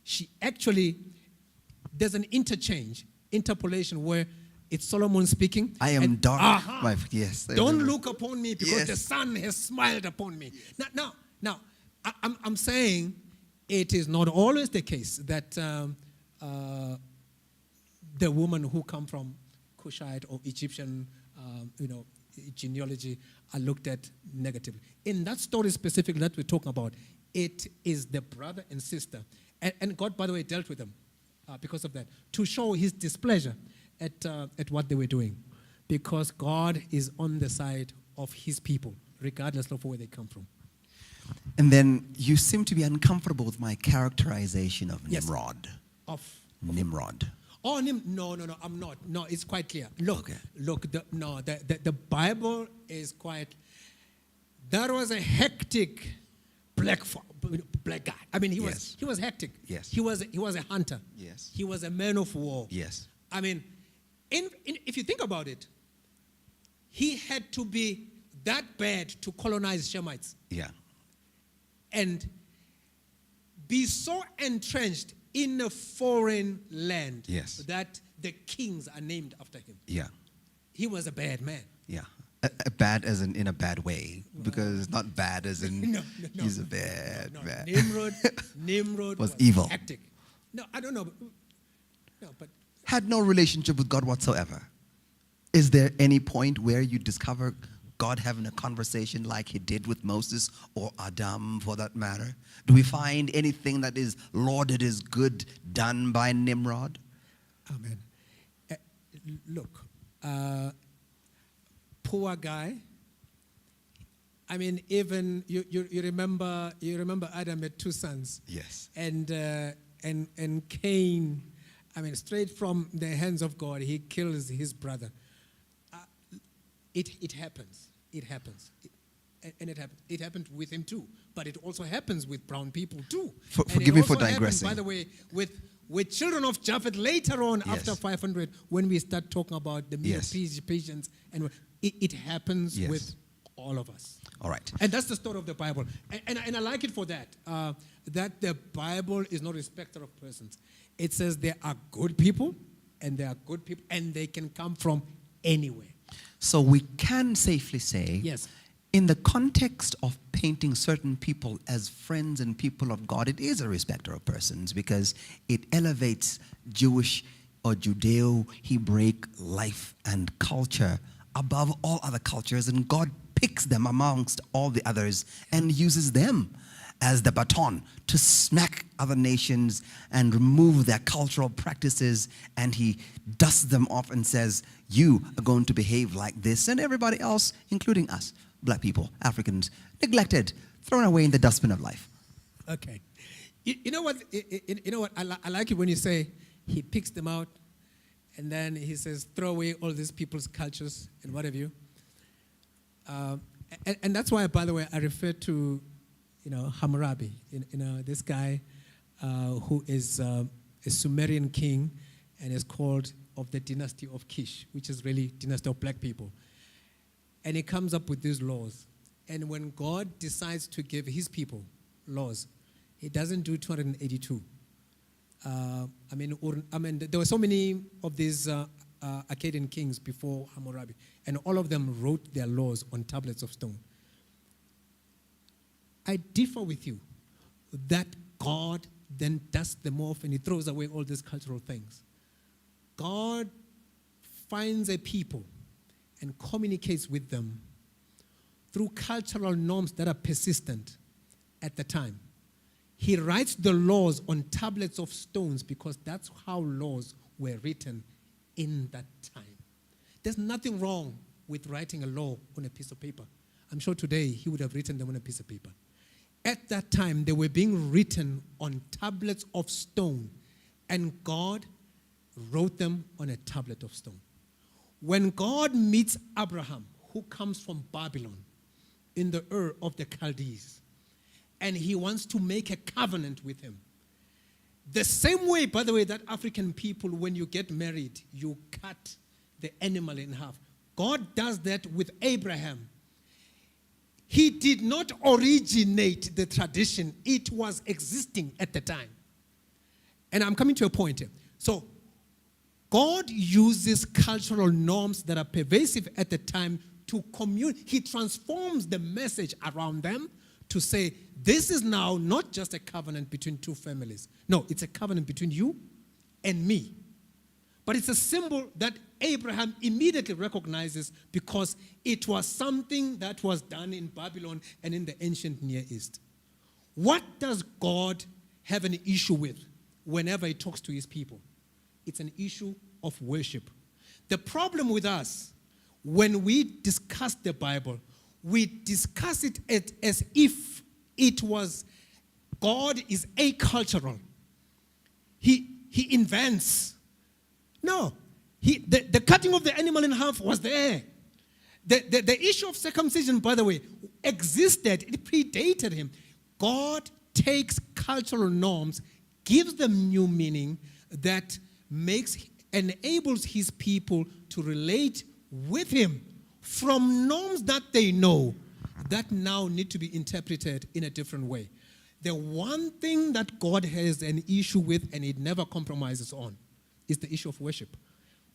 She actually, there's an interpolation where it's Solomon speaking. I am dark. Yes. Don't look upon me because the sun has smiled upon me. Now, I'm saying it is not always the case that the women who come from Cushite or Egyptian, genealogy are looked at negatively. In that story specifically that we're talking about, it is the brother and sister. And God, by the way, dealt with them because of that, to show his displeasure at what they were doing. Because God is on the side of his people, regardless of where they come from. And then you seem to be uncomfortable with my characterization of Nimrod. Of Nimrod. Oh, no, I'm not. No, it's quite clear. Look, Okay. the Bible is quite. That was a hectic black guy. I mean, he was hectic. Yes. He was a hunter. Yes. He was a man of war. Yes. I mean, if you think about it, he had to be that bad to colonize Shemites. Yeah. And be so entrenched in a foreign land that the kings are named after him. Yeah. He was a bad man. Yeah. A bad as in a bad way, because it's not bad as in No. he's a bad man. Nimrod was evil. Hectic. No, I don't know. But had no relationship with God whatsoever. Is there any point where you discover God having a conversation like he did with Moses or Adam for that matter? Do we find anything that is lauded as good done by Nimrod? Amen. Look, poor guy. I mean, even you remember Adam had 2 sons. Yes. And Cain, I mean, straight from the hands of God, he kills his brother. It happens. It happens. It happened with him too. But it also happens with brown people too. Forgive me for happens, digressing. by the way, with children of Japheth later on, Yes. after 500, when we start talking about the Yes. patience, and it happens Yes. with all of us. All right. And that's the story of the Bible. And I like it for that, that the Bible is not a respecter of persons. It says there are good people, and there are good people, and they can come from anywhere. So we can safely say, Yes. in the context of painting certain people as friends and people of God, it is a respecter of persons because it elevates Jewish or Judeo-Hebraic life and culture above all other cultures, and God picks them amongst all the others and uses them as the baton to smack other nations and remove their cultural practices, and he dusts them off and says, you are going to behave like this, and everybody else, including us, black people, Africans, neglected, thrown away in the dustbin of life. Okay. You know what? I like it when you say he picks them out, and then he says, throw away all these people's cultures and what have you. And that's why, by the way, I refer to, Hammurabi, this guy who is a Sumerian king and is called of the dynasty of Kish, which is really dynasty of black people. And he comes up with these laws. And when God decides to give his people laws, he doesn't do 282. There were so many of these Akkadian kings before Hammurabi, and all of them wrote their laws on tablets of stone. I differ with you that God then dusts them off and he throws away all these cultural things. God finds a people and communicates with them through cultural norms that are persistent at the time. He writes the laws on tablets of stones because that's how laws were written in that time. There's nothing wrong with writing a law on a piece of paper. I'm sure today he would have written them on a piece of paper. At that time, they were being written on tablets of stone, and God wrote them on a tablet of stone. When God meets Abraham, who comes from Babylon, in the Ur of the Chaldees, and he wants to make a covenant with him, the same way, by the way, that African people, when you get married, you cut the animal in half. God does that with Abraham. He did not originate the tradition. It was existing at the time. And I'm coming to a point here. So, God uses cultural norms that are pervasive at the time to communicate. He transforms the message around them to say, this is now not just a covenant between two families. No, it's a covenant between you and me. But it's a symbol that Abraham immediately recognizes because it was something that was done in Babylon and in the ancient Near East. What does God have an issue with whenever he talks to his people? It's an issue of worship. The problem with us, when we discuss the Bible, we discuss it as if it was God is acultural. He invents. No. The cutting of the animal in half was there. The issue of circumcision, by the way, existed. It predated him. God takes cultural norms, gives them new meaning that enables his people to relate with him from norms that they know that now need to be interpreted in a different way. The one thing that God has an issue with and it never compromises on is the issue of worship.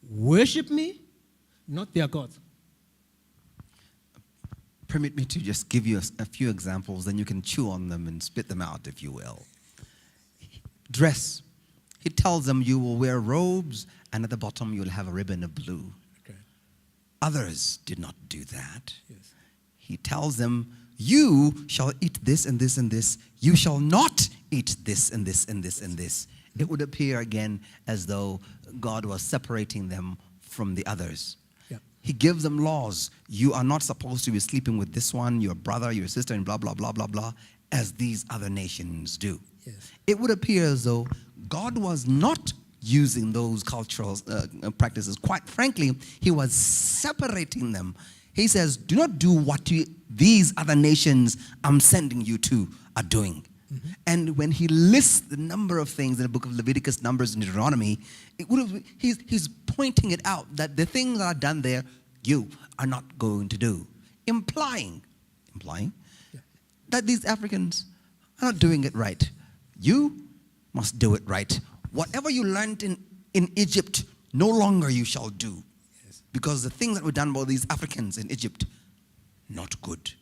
Worship me, not their gods. Permit me to just give you a few examples, then you can chew on them and spit them out, if you will. Dress. He tells them you will wear robes, and at the bottom you'll have a ribbon of blue. Okay. Others did not do that. Yes. he tells them, you shall eat this and this and this. You shall not eat this and this and this and this. It would appear again as though God was separating them from the others. Yeah. He gives them laws. You are not supposed to be sleeping with this one, your brother, your sister, and blah, blah, blah, blah, blah, as these other nations do. Yes. It would appear as though God was not using those cultural practices. Quite frankly, he was separating them. He says, do not do what these other nations I'm sending you to are doing. Mm-hmm. And when he lists the number of things in the book of Leviticus, Numbers, and Deuteronomy, he's pointing it out that the things that are done there, you are not going to do. Implying that these Africans are not doing it right. You must do it right. Whatever you learned in Egypt, no longer you shall do. Yes. Because the things that were done by these Africans in Egypt, not good.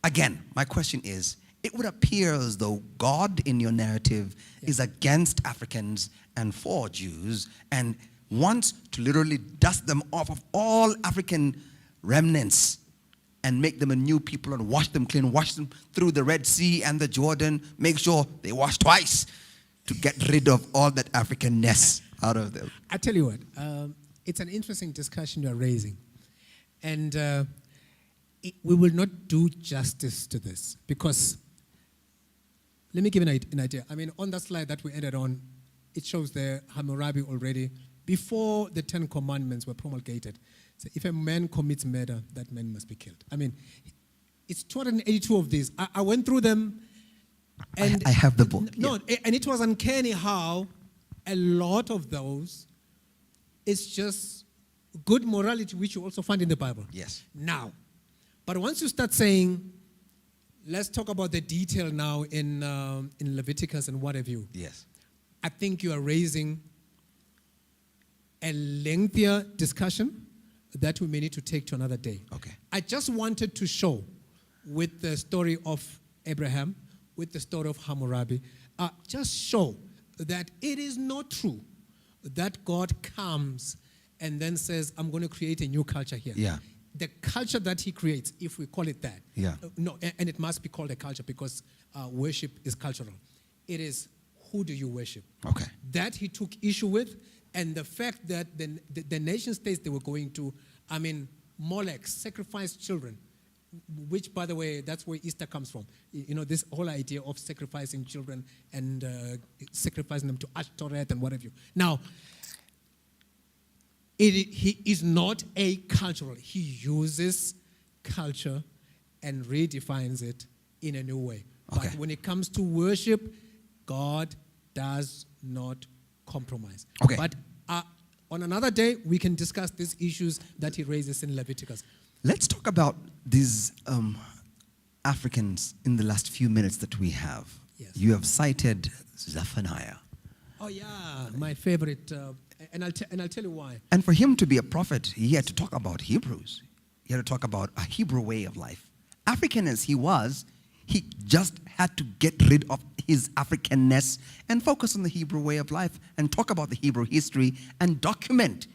Again, my question is, it would appear as though God in your narrative is against Africans and for Jews and wants to literally dust them off of all African remnants and make them a new people and wash them clean, wash them through the Red Sea and the Jordan, make sure they wash twice to get rid of all that Africanness out of them. I tell you what, it's an interesting discussion you're raising. And we will not do justice to this because, let me give you an idea. I mean, on that slide that we ended on, it shows the Hammurabi already, before the 10 Commandments were promulgated. So if a man commits murder, that man must be killed. I mean, it's 282 of these. I went through them. And I have the book. No, and it was uncanny how a lot of those is just good morality, which you also find in the Bible. Yes. Now, but once you start saying, let's talk about the detail now in Leviticus and what have you. Yes. I think you are raising a lengthier discussion that we may need to take to another day. Okay. I just wanted to show with the story of Abraham, with the story of Hammurabi, just show that it is not true that God comes and then says, I'm going to create a new culture here. Yeah. The culture that he creates, if we call it that, Yeah. No, and it must be called a culture because worship is cultural. It is, who do you worship? Okay. That he took issue with, and the fact that the nation states they were going to, I mean, Molech, sacrifice children, which, by the way, that's where Easter comes from. You know, this whole idea of sacrificing children and sacrificing them to Ashtoreth and whatever. Now, he is not a cultural. He uses culture and redefines it in a new way. Okay. But when it comes to worship, God does not compromise. Okay. But on another day, we can discuss these issues that he raises in Leviticus. Let's talk about these Africans in the last few minutes that we have. Yes. You have cited Zephaniah. Oh yeah, my favorite, and I'll tell you why. And for him to be a prophet, he had to talk about Hebrews. He had to talk about a Hebrew way of life. African as he was, he just had to get rid of his Africanness and focus on the Hebrew way of life and talk about the Hebrew history and document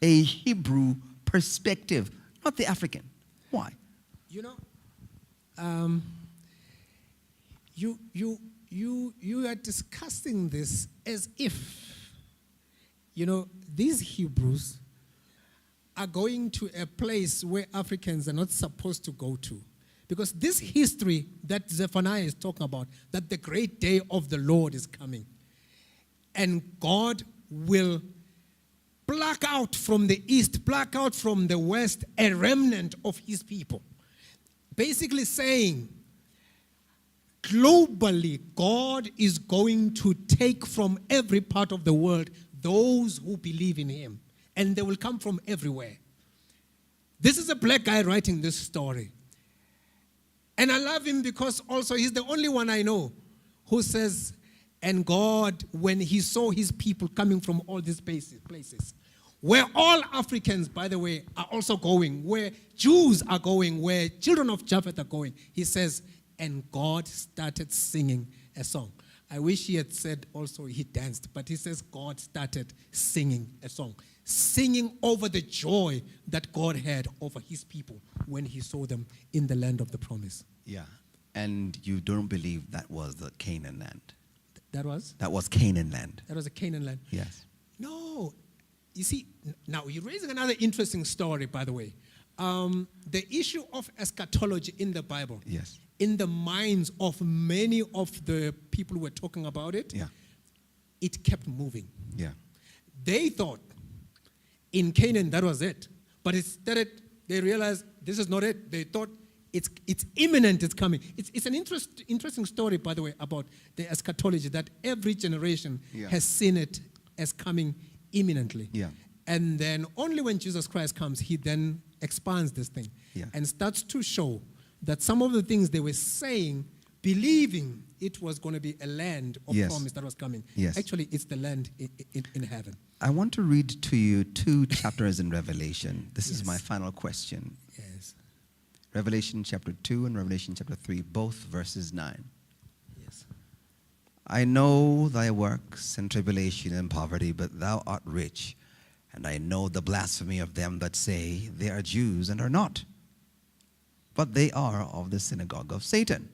a Hebrew perspective, not the African. Why? You know, you are discussing this as if, you know, these Hebrews are going to a place where Africans are not supposed to go to. Because this history that Zephaniah is talking about, that the great day of the Lord is coming, and God will pluck out from the east, pluck out from the west, a remnant of his people. Basically saying, globally, God is going to take from every part of the world those who believe in him, and they will come from everywhere. This is a black guy writing this story. And I love him because also he's the only one I know who says, and God, when he saw his people coming from all these places, where all Africans, by the way, are also going, where Jews are going, where children of Japheth are going, he says, and God started singing a song. I wish he had said also he danced, but he says God started singing a song, singing over the joy that God had over his people when he saw them in the land of the promise. Yeah. And you don't believe that was the Canaan land? That was? That was Canaan land. That was a Canaan land. Yes. No. You see, now you're raising another interesting story, by the way. The issue of eschatology in the Bible, Yes. in the minds of many of the people who were talking about it, Yeah. it kept moving. Yeah. They thought in Canaan that was it. But instead they realized this is not it. They thought it's imminent, it's coming. It's an interesting story, by the way, about the eschatology, that every generation has seen it as coming imminently. Yeah. And then only when Jesus Christ comes, he then expands this thing and starts to show that some of the things they were saying, believing it was going to be a land of promise that was coming. Actually, it's the land in heaven. I want to read to you 2 chapters in Revelation. This is my final question. Yes. Revelation chapter 2 and Revelation chapter 3, both verses 9. Yes. I know thy works and tribulation and poverty, but thou art rich. And I know the blasphemy of them that say they are Jews and are not, but they are of the synagogue of Satan.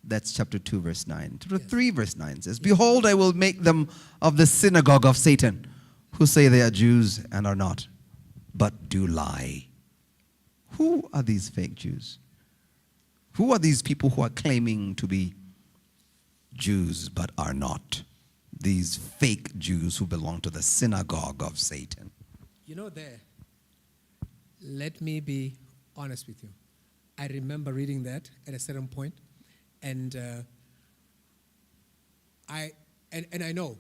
That's chapter 2, verse 9. Chapter 3, verse 9 says, Behold, I will make them of the synagogue of Satan, who say they are Jews and are not, but do lie. Who are these fake Jews? Who are these people who are claiming to be Jews but are not? These fake Jews who belong to the synagogue of Satan. You know, let me be honest with you. I remember reading that at a certain point, and I know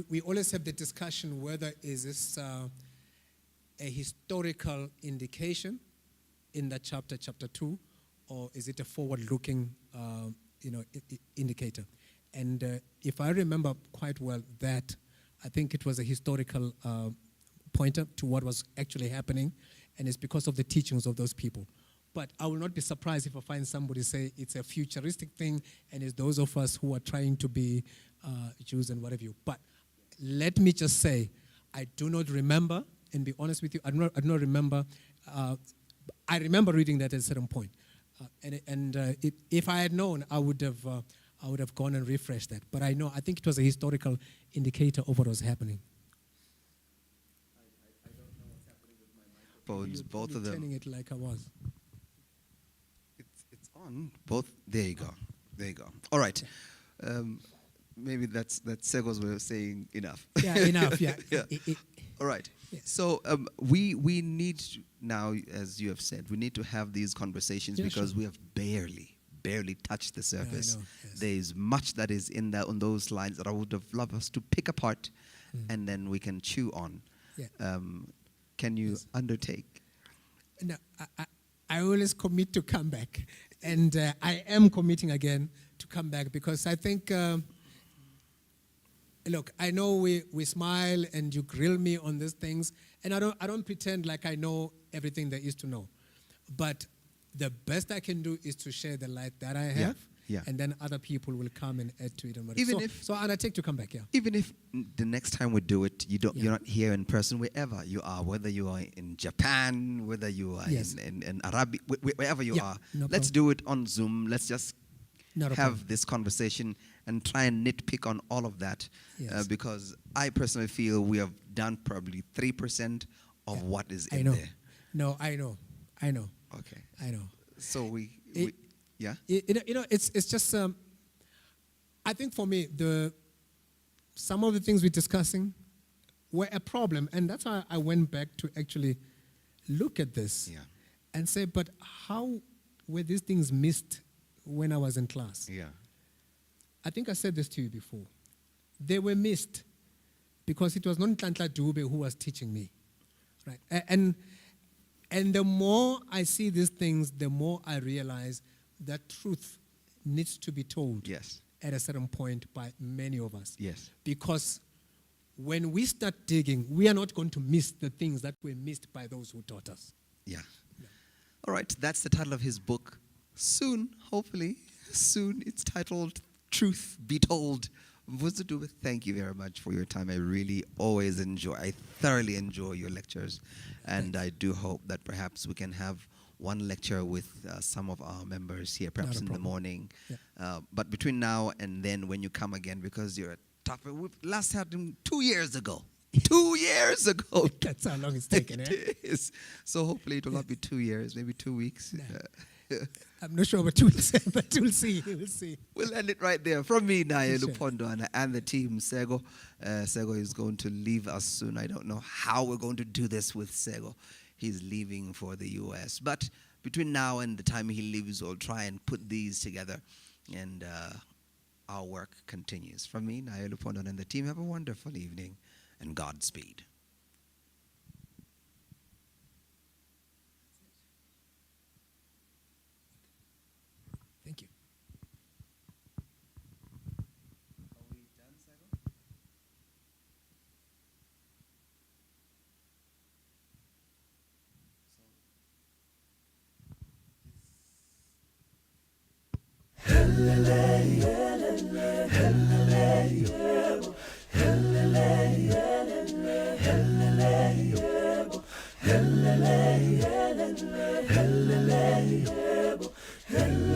we always have the discussion whether is this a historical indication in that chapter 2, or is it a forward-looking indicator? And if I remember quite well, that I think it was a historical pointer to what was actually happening, and it's because of the teachings of those people. But I will not be surprised if I find somebody say it's a futuristic thing, and it's those of us who are trying to be Jews and whatever you. But let me just say, I do not remember, and be honest with you, I do not remember. I remember reading that at a certain point, if I had known, I would have gone and refreshed that. But I think it was a historical indicator of what was happening. I don't know what's happening with my microphones, both of them. Turning it like I was. It's on. Both. There you go. All right. Maybe that's Sego's way of saying enough. Yeah, enough. Yeah. All right. Yes. So we need now, as you have said, we need to have these conversations because we have barely touched the surface. I know, yes. There is much that is in there on those lines that I would have loved us to pick apart, and then we can chew on. Yeah. Can you undertake? No, I always commit to come back, and I am committing again to come back because I think. Look, I know we smile and you grill me on these things, and I don't pretend like I know everything there is to know. But the best I can do is to share the light that I have, and then other people will come and add to it. So I undertake to come back, Even if the next time we do it, you're not here in person, wherever you are, whether you are in Japan, whether you are in Arabia, wherever you are, let's do it on Zoom. Let's just have this conversation and try and nitpick on all of that, because I personally feel we have done probably 3% of what is in there. No, I know. Okay. I know. So it's just. I think for me, some of the things we're discussing were a problem, and that's why I went back to actually look at this and say, but how were these things missed when I was in class? Yeah. I think I said this to you before. They were missed because it was not Nhlanhla Dube who was teaching me, right? And the more I see these things, the more I realize that truth needs to be told at a certain point by many of us. Yes. Because when we start digging, we are not going to miss the things that were missed by those who taught us. Yeah. All right, that's the title of his book. Soon, hopefully, it's titled Truth Be Told, Mvusi Dube, thank you very much for your time. I thoroughly enjoy your lectures. And I do hope that perhaps we can have one lecture with some of our members here, perhaps in the morning. Yeah. But between now and then, when you come again, because you're a tougher, we last had him 2 years ago. 2 years ago. That's how long it's taken, eh? It is. So hopefully it will not be 2 years, maybe 2 weeks. Nah. I'm not sure about 2 weeks, but we'll see. We'll see. We'll end it right there. From me, Naye Sure. Lupondo, and the team, Sego. Sego is going to leave us soon. I don't know how we're going to do this with Sego. He's leaving for the U.S. But between now and the time he leaves, we'll try and put these together. And our work continues. From me, Naye Lupondo, and the team, have a wonderful evening. And Godspeed. Thank you. Are we done, Sego? Hello.